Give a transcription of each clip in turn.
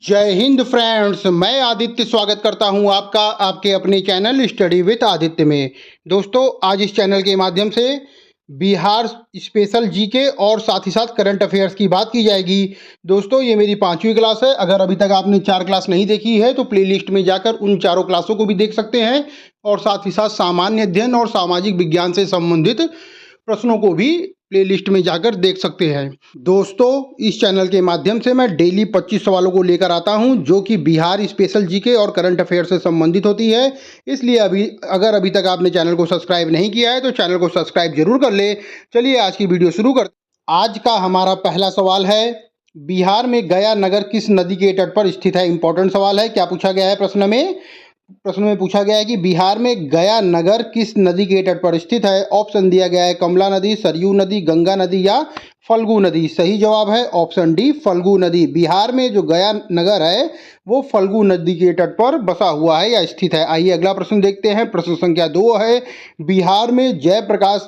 जय हिंद फ्रेंड्स, मैं आदित्य स्वागत करता हूं आपका आपके अपने चैनल स्टडी विद आदित्य में। दोस्तों, आज इस चैनल के माध्यम से बिहार स्पेशल जीके और साथ ही साथ करंट अफेयर्स की बात की जाएगी। दोस्तों, ये मेरी 5वीं क्लास है। अगर अभी तक आपने 4 क्लास नहीं देखी है तो प्लेलिस्ट में जाकर उन चारों क्लासों को भी देख सकते हैं और साथ ही साथ सामान्य अध्ययन और सामाजिक विज्ञान से संबंधित प्रश्नों को भी प्लेलिस्ट में जाकर देख सकते हैं। दोस्तों, इस चैनल के माध्यम से मैं डेली 25 सवालों को लेकर आता हूं जो कि बिहार स्पेशल जीके और करंट अफेयर से संबंधित होती है। इसलिए अगर अभी तक आपने चैनल को सब्सक्राइब नहीं किया है तो चैनल को सब्सक्राइब जरूर कर ले। चलिए आज की वीडियो शुरू करते हैं। आज का हमारा पहला सवाल है, बिहार में गया नगर किस नदी के तट पर स्थित है। इंपॉर्टेंट सवाल है। क्या पूछा गया है प्रश्न में पूछा गया है कि बिहार में गया नगर किस नदी के तट पर स्थित है। ऑप्शन दिया गया है कमला नदी, सरयू नदी, गंगा नदी या फल्गु नदी। सही जवाब है ऑप्शन डी, फल्गु नदी। बिहार में जो गया नगर है वो फल्गु नदी के तट पर बसा हुआ है या स्थित है। आइए अगला प्रश्न देखते हैं। प्रश्न संख्या 2 है, बिहार में जयप्रकाश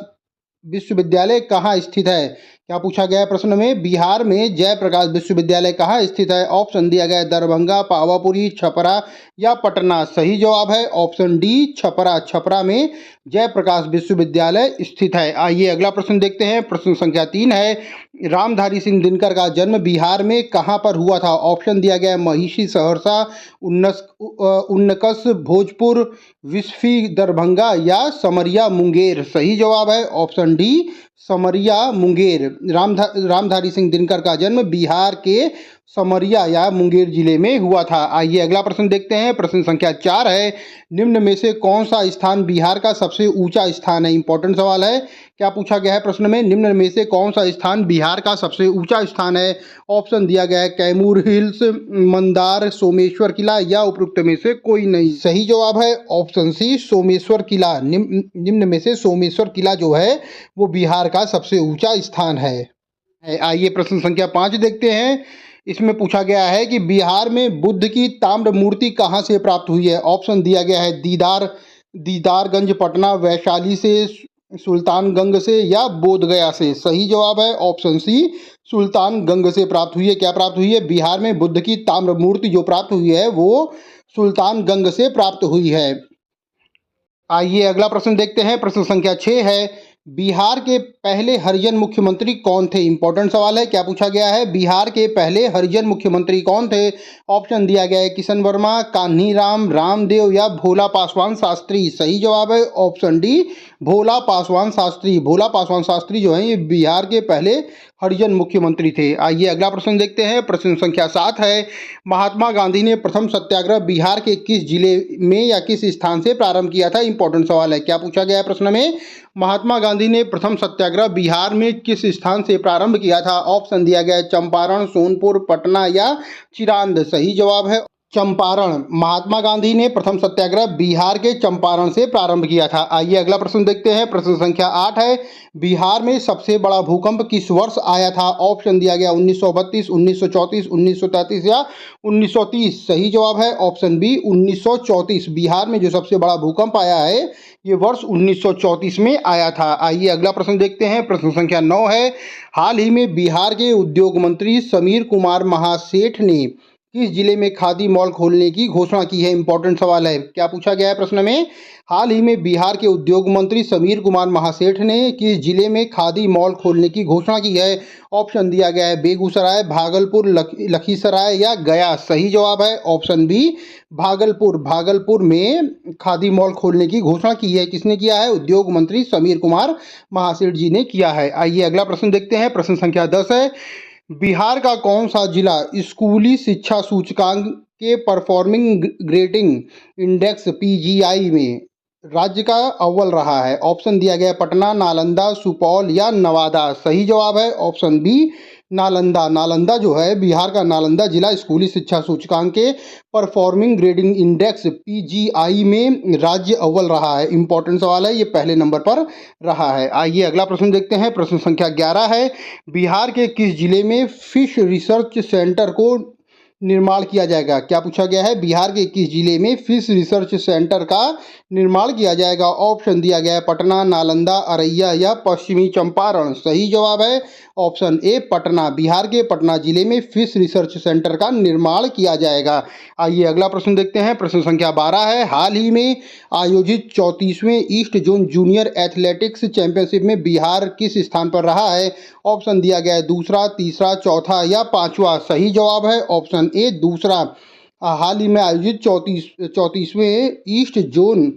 विश्वविद्यालय कहाँ स्थित है। क्या पूछा गया है प्रश्न में, बिहार में जयप्रकाश विश्वविद्यालय कहाँ स्थित है। ऑप्शन दिया गया है दरभंगा, पावापुरी, छपरा या पटना। सही जवाब है ऑप्शन डी, छपरा। छपरा में जयप्रकाश विश्वविद्यालय स्थित है। आइए अगला प्रश्न देखते हैं। प्रश्न संख्या 3 है, रामधारी सिंह दिनकर का जन्म बिहार में कहाँ पर हुआ था। ऑप्शन दिया गया है महिषी, सहरसा, उन्नकस, भोजपुर, विस्फी, दरभंगा या समरिया, मुंगेर। सही जवाब है ऑप्शन डी, समरिया, मुंगेर। रामधारी सिंह दिनकर का जन्म बिहार के समरिया या मुंगेर जिले में हुआ था। आइए अगला प्रश्न देखते हैं। प्रश्न संख्या 4 है, निम्न में से कौन सा स्थान बिहार का सबसे ऊंचा स्थान है। इंपॉर्टेंट सवाल है। क्या पूछा गया है प्रश्न में, निम्न में से कौन सा स्थान बिहार का सबसे ऊंचा स्थान है। ऑप्शन दिया गया है कैमूर हिल्स, मंदार, सोमेश्वर किला या उपरोक्त में से कोई नहीं। सही जवाब है ऑप्शन सी, सोमेश्वर किला। निम्न में से सोमेश्वर किला जो है वो बिहार का सबसे ऊंचा स्थान है। आइए प्रश्न संख्या 5 देखते हैं। इसमें पूछा गया है कि बिहार में बुद्ध की ताम्र मूर्ति कहाँ से प्राप्त हुई है। ऑप्शन दिया गया है दीदारगंज, पटना, वैशाली से, सुल्तानगंज से या बोधगया से। सही जवाब है ऑप्शन सी, सुल्तानगंज से प्राप्त हुई है। क्या प्राप्त हुई है, बिहार में बुद्ध की ताम्र मूर्ति जो प्राप्त हुई है वो सुल्तानगंज से प्राप्त हुई है। आइए अगला प्रश्न देखते हैं। प्रश्न संख्या 6 है, बिहार के पहले हरिजन मुख्यमंत्री कौन थे। इंपॉर्टेंट सवाल है। क्या पूछा गया है, बिहार के पहले हरिजन मुख्यमंत्री कौन थे। ऑप्शन दिया गया है किशन वर्मा, कान्हीराम, रामदेव या भोला पासवान शास्त्री। सही जवाब है ऑप्शन डी, भोला पासवान शास्त्री। भोला पासवान शास्त्री जो है ये बिहार के पहले हरिजन मुख्यमंत्री थे। आइए अगला प्रश्न देखते हैं। प्रश्न संख्या 7 है, महात्मा गांधी ने प्रथम सत्याग्रह बिहार के किस जिले में या किस स्थान से प्रारंभ किया था। इंपॉर्टेंट सवाल है। क्या पूछा गया है प्रश्न में, महात्मा गांधी ने प्रथम सत्याग्रह बिहार में किस स्थान से प्रारंभ किया था। ऑप्शन दिया गया है चंपारण, सोनपुर, पटना या चिरांद। सही जवाब है चंपारण। महात्मा गांधी ने प्रथम सत्याग्रह बिहार के चंपारण से प्रारंभ किया था। आइए अगला प्रश्न देखते हैं। प्रश्न संख्या 8 है, बिहार में सबसे बड़ा भूकंप किस वर्ष आया था। ऑप्शन दिया गया 1932, 1934, 1933 या 1930। सही जवाब है ऑप्शन बी, 1934। बिहार में जो सबसे बड़ा भूकंप आया है ये वर्ष 1934 में आया था। आइए अगला प्रश्न देखते हैं। प्रश्न संख्या 9 है, हाल ही में बिहार के उद्योग मंत्री समीर कुमार महासेठ ने किस जिले में खादी मॉल खोलने की घोषणा की है। इंपॉर्टेंट सवाल है। क्या पूछा गया है प्रश्न में, हाल ही में बिहार के उद्योग मंत्री समीर कुमार महासेठ ने किस जिले में खादी मॉल खोलने की घोषणा की है। ऑप्शन दिया गया है बेगूसराय, भागलपुर, लखीसराय या गया। सही जवाब है ऑप्शन बी, भागलपुर। भागलपुर में खादी मॉल खोलने की घोषणा की है। किसने किया है, उद्योग मंत्री समीर कुमार महासेठ जी ने किया है। आइए अगला प्रश्न देखते हैं। प्रश्न संख्या 10 है, बिहार का कौन सा जिला स्कूली शिक्षा सूचकांक के परफॉर्मिंग ग्रेडिंग इंडेक्स पीजीआई में राज्य का अव्वल रहा है। ऑप्शन दिया गया पटना, नालंदा, सुपौल या नवादा। सही जवाब है ऑप्शन बी, नालंदा। नालंदा जो है बिहार का नालंदा जिला स्कूली शिक्षा सूचकांक के परफॉर्मिंग ग्रेडिंग इंडेक्स पीजीआई में राज्य अव्वल रहा है। इंपॉर्टेंट सवाल है, ये पहले नंबर पर रहा है। आइए अगला प्रश्न देखते हैं। प्रश्न संख्या 11 है, बिहार के किस जिले में फिश रिसर्च सेंटर को निर्माण किया जाएगा? क्या पूछा गया है? बिहार के किस जिले में फिश रिसर्च सेंटर का निर्माण किया जाएगा? ऑप्शन दिया गया है पटना, नालंदा, औरैया या पश्चिमी चंपारण। सही जवाब है ऑप्शन ए पटना। बिहार के पटना जिले में फिश रिसर्च सेंटर का निर्माण किया जाएगा। आइए अगला प्रश्न देखते हैं। प्रश्न संख्या 12 है, हाल ही में आयोजित 34वें east zone junior athletics championship में बिहार किस स्थान पर रहा है? ऑप्शन दिया गया है दूसरा, तीसरा, चौथा या पांचवा। सही जवाब है ऑप्शन ए दूसरा। हाल ही में आयोजित 34वें east zone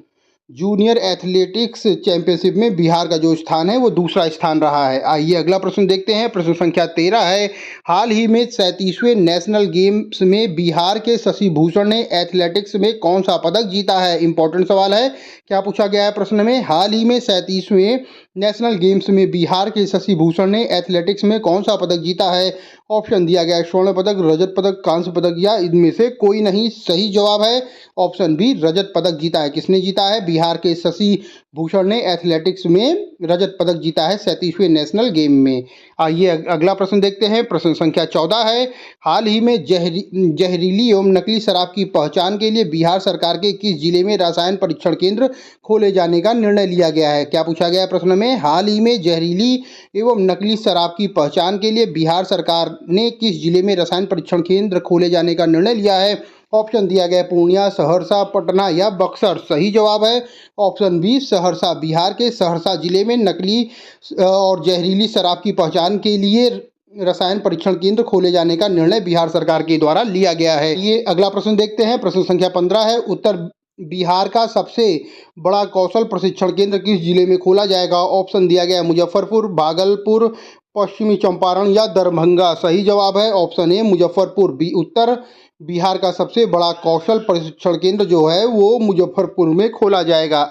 junior athletics championship में बिहार का जो स्थान है वो दूसरा स्थान रहा है। आइए अगला प्रश्न देखते हैं। प्रश्न संख्या 13 है, हाल ही में 37वें नेशनल गेम्स में बिहार के शशि भूषण ने एथलेटिक्स में कौन सा पदक जीता है? इंपॉर्टेंट सवाल है। क्या पूछा गया है प्रश्न में? हाल ही में 37वें नेशनल गेम्स में बिहार के शशि भूषण ने एथलेटिक्स में कौन सा पदक जीता है? ऑप्शन दिया गया है स्वर्ण पदक, रजत पदक, कांस्य पदक या इनमें से कोई नहीं। सही जवाब है ऑप्शन बी रजत पदक जीता है। किसने जीता है? बिहार के शशि भूषण ने एथलेटिक्स में रजत पदक जीता है 37वें नेशनल गेम में। आइए अगला प्रश्न देखते हैं। प्रश्न संख्या 14 है, हाल ही में जहरीली एवं नकली शराब की पहचान के लिए बिहार सरकार के किस जिले में रसायन परीक्षण केंद्र खोले जाने का निर्णय लिया गया है? क्या पूछा गया है प्रश्न में? हाल ही में जहरीली एवं नकली शराब की पहचान के लिए बिहार सरकार ने किस जिले में रसायन परीक्षण केंद्र खोले जाने का निर्णय लिया है? ऑप्शन दिया गया पूर्णिया, सहरसा, पटना या बक्सर। सही जवाब है ऑप्शन बी सहरसा। बिहार के सहरसा जिले में नकली और जहरीली शराब की पहचान के लिए रसायन परीक्षण केंद्र खोले जाने का निर्णय बिहार सरकार के द्वारा लिया गया है। ये अगला प्रश्न देखते हैं। प्रश्न संख्या 15 है, उत्तर बिहार का सबसे बड़ा कौशल प्रशिक्षण केंद्र किस जिले में खोला जाएगा? ऑप्शन दिया गया है मुजफ्फरपुर, भागलपुर, पश्चिमी चंपारण या दरभंगा। सही जवाब है ऑप्शन ए मुजफ्फरपुर। उत्तर बिहार का सबसे बड़ा कौशल प्रशिक्षण केंद्र जो है वो मुजफ्फरपुर में खोला जाएगा।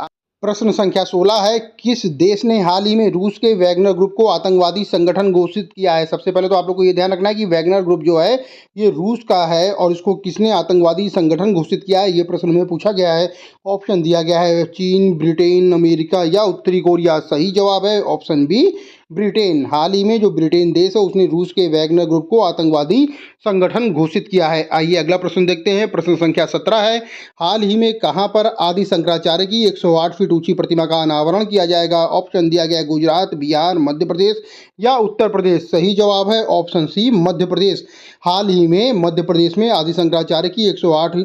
प्रश्न संख्या 16 है, किस देश ने हाल ही में रूस के वैगनर ग्रुप को आतंकवादी संगठन घोषित किया है? सबसे पहले तो आप लोग को ये ध्यान रखना है कि वैगनर ग्रुप जो है ये रूस का है और इसको किसने आतंकवादी संगठन घोषित किया है, ये प्रश्न में पूछा गया है। ऑप्शन दिया गया है चीन, ब्रिटेन, अमेरिका या उत्तरी कोरिया। सही जवाब है ऑप्शन बी ब्रिटेन। हाल ही में जो ब्रिटेन देश है उसने रूस के वैगनर ग्रुप को आतंकवादी संगठन घोषित किया है। आइए अगला प्रश्न देखते हैं। प्रश्न संख्या 17 है, हाल ही में कहां पर आदि शंकराचार्य की 108 फीट ऊंची प्रतिमा का अनावरण किया जाएगा? ऑप्शन दिया गया है गुजरात, बिहार, मध्य प्रदेश या उत्तर प्रदेश। सही जवाब है ऑप्शन सी मध्य प्रदेश। हाल ही में मध्य प्रदेश में आदि शंकराचार्य की 108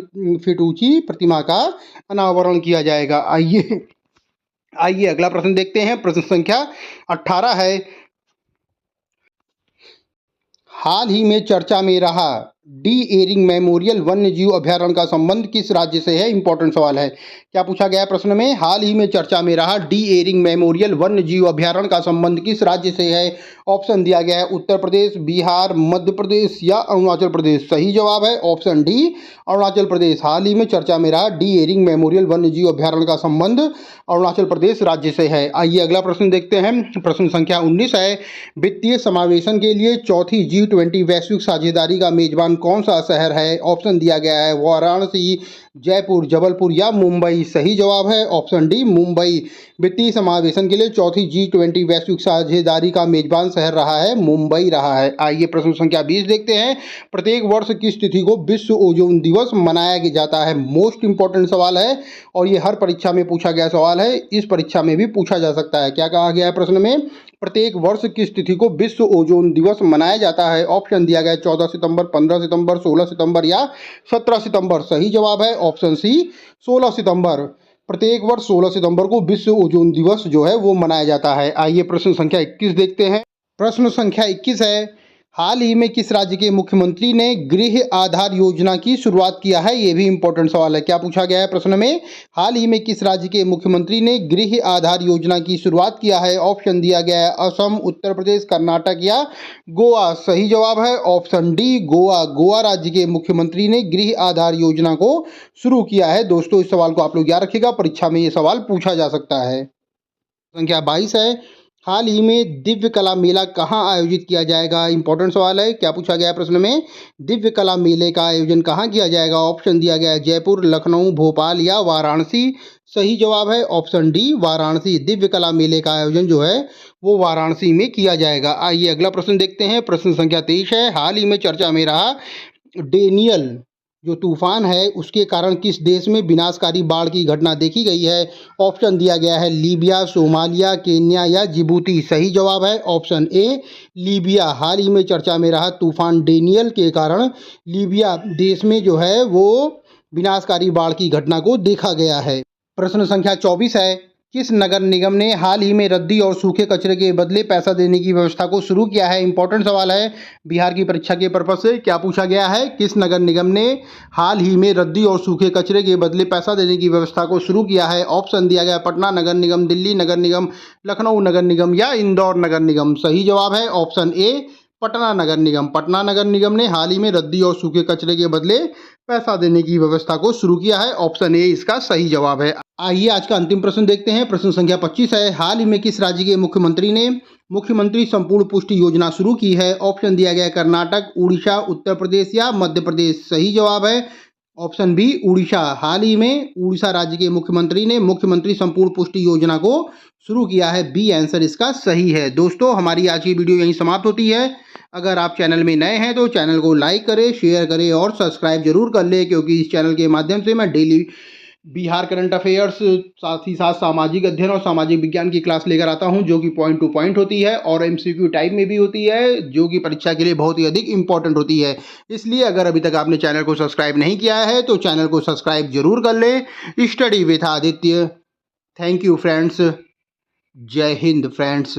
फीट ऊंची प्रतिमा का अनावरण किया जाएगा। आइए अगला प्रश्न देखते हैं। प्रश्न संख्या 18 है, हाल ही में चर्चा में रहा डी एरिंग मेमोरियल वन्य जीव अभ्यारण्य का संबंध किस राज्य से है? इंपॉर्टेंट सवाल है। क्या पूछा गया है प्रश्न में? हाल ही में चर्चा में रहा डी एरिंग मेमोरियल वन्य जीव अभ्यारण्य का संबंध किस राज्य से है? ऑप्शन दिया गया है उत्तर प्रदेश, बिहार, मध्य प्रदेश या अरुणाचल प्रदेश। सही जवाब है ऑप्शन डी अरुणाचल प्रदेश। हाल ही में चर्चा में रहा डी एरिंग मेमोरियल वन्य जीव अभ्यारण्य का संबंध अरुणाचल प्रदेश राज्य से है। आइए अगला प्रश्न देखते हैं। प्रश्न संख्या 19 है, वित्तीय समावेशन के लिए चौथी G20 वैश्विक साझेदारी का मेजबान कौन सा शहर है? ऑप्शन दिया गया है वाराणसी, जयपुर, जबलपुर या मुंबई। सही जवाब है ऑप्शन डी मुंबई। वित्तीय समावेशन के लिए चौथी G20 वैश्विक साझेदारी का मेजबान शहर रहा है मुंबई रहा है। आइए प्रश्न संख्या 20 देखते हैं। प्रत्येक वर्ष किस तिथि को विश्व ओजोन दिवस मनाया जाता है? मोस्ट इंपॉर्टेंट सवाल है और ये हर परीक्षा में पूछा गया सवाल है, इस परीक्षा में भी पूछा जा सकता है। क्या कहा गया है प्रश्न में? प्रत्येक वर्ष किस तिथि को विश्व ओजोन दिवस मनाया जाता है? ऑप्शन दिया गया है 14 सितंबर, 15 सितंबर, 16 सितंबर या 17 सितंबर। सही जवाब है ऑप्शन सी 16 सितंबर। प्रत्येक वर्ष 16 सितंबर को विश्व ओजोन दिवस जो है वो मनाया जाता है। आइए प्रश्न संख्या 21 देखते हैं। प्रश्न संख्या 21 है, हाल ही में किस राज्य के मुख्यमंत्री ने गृह आधार योजना की शुरुआत किया है? ये भी इंपॉर्टेंट सवाल है। क्या पूछा गया है प्रश्न में? हाल ही में किस राज्य के मुख्यमंत्री ने गृह आधार योजना की शुरुआत किया है? ऑप्शन दिया गया है असम, उत्तर प्रदेश, कर्नाटक या गोवा। सही जवाब है ऑप्शन डी गोवा। गोवा राज्य के मुख्यमंत्री ने गृह आधार योजना को शुरू किया है। दोस्तों इस सवाल को आप लोग याद रखिएगा, परीक्षा में ये सवाल पूछा जा सकता है। संख्या 22 है, हाल ही में दिव्य कला मेला कहाँ आयोजित किया जाएगा? इंपॉर्टेंट सवाल है। क्या पूछा गया है प्रश्न में? दिव्य कला मेले का आयोजन कहाँ किया जाएगा? ऑप्शन दिया गया है जयपुर, लखनऊ, भोपाल या वाराणसी। सही जवाब है ऑप्शन डी वाराणसी। दिव्य कला मेले का आयोजन जो है वो वाराणसी में किया जाएगा। आइए अगला प्रश्न देखते हैं। प्रश्न संख्या 23 है, हाल ही में चर्चा में रहा डेनियल जो तूफान है उसके कारण किस देश में विनाशकारी बाढ़ की घटना देखी गई है? ऑप्शन दिया गया है लीबिया, सोमालिया, केन्या या जिबूती। सही जवाब है ऑप्शन ए लीबिया। हाल ही में चर्चा में रहा तूफान डेनियल के कारण लीबिया देश में जो है वो विनाशकारी बाढ़ की घटना को देखा गया है। प्रश्न संख्या 24 है, किस नगर निगम ने हाल ही में रद्दी और सूखे कचरे के बदले पैसा देने की व्यवस्था को शुरू किया है? इंपॉर्टेंट सवाल है, बिहार की परीक्षा के पर्पज से क्या पूछा गया है? किस नगर निगम ने हाल ही में रद्दी और सूखे कचरे के बदले पैसा देने की व्यवस्था को शुरू किया है? ऑप्शन दिया गया पटना नगर निगम, दिल्ली नगर निगम, लखनऊ नगर निगम या इंदौर नगर निगम। सही जवाब है ऑप्शन ए पटना नगर निगम। पटना नगर निगम ने हाल ही में रद्दी और सूखे कचरे के बदले पैसा देने की व्यवस्था को शुरू किया है। ऑप्शन ए इसका सही जवाब है। आइए आज का अंतिम प्रश्न देखते हैं। प्रश्न संख्या 25 है, हाल ही में किस राज्य के मुख्यमंत्री ने मुख्यमंत्री संपूर्ण पुष्टि योजना शुरू की है? ऑप्शन दिया गया कर्नाटक, उड़ीसा, उत्तर प्रदेश या मध्य प्रदेश। सही जवाब है ऑप्शन बी उड़ीसा। हाल ही में उड़ीसा राज्य के मुख्यमंत्री ने मुख्यमंत्री संपूर्ण पुष्टि योजना को शुरू किया है। बी आंसर इसका सही है। दोस्तों हमारी आज की वीडियो यहीं समाप्त होती है। अगर आप चैनल में नए हैं तो चैनल को लाइक करें, शेयर करें और सब्सक्राइब जरूर कर लें, क्योंकि इस चैनल के माध्यम से मैं डेली बिहार करंट अफेयर्स, साथ ही साथ सामाजिक अध्ययन और सामाजिक विज्ञान की क्लास लेकर आता हूं, जो कि पॉइंट टू पॉइंट होती है और एमसीक्यू टाइप में भी होती है, जो कि परीक्षा के लिए बहुत ही अधिक इंपॉर्टेंट होती है। इसलिए अगर अभी तक आपने चैनल को सब्सक्राइब नहीं किया है तो चैनल को सब्सक्राइब जरूर कर लें। Study with Aditya. Thank you friends. जय हिंद फ्रेंड्स।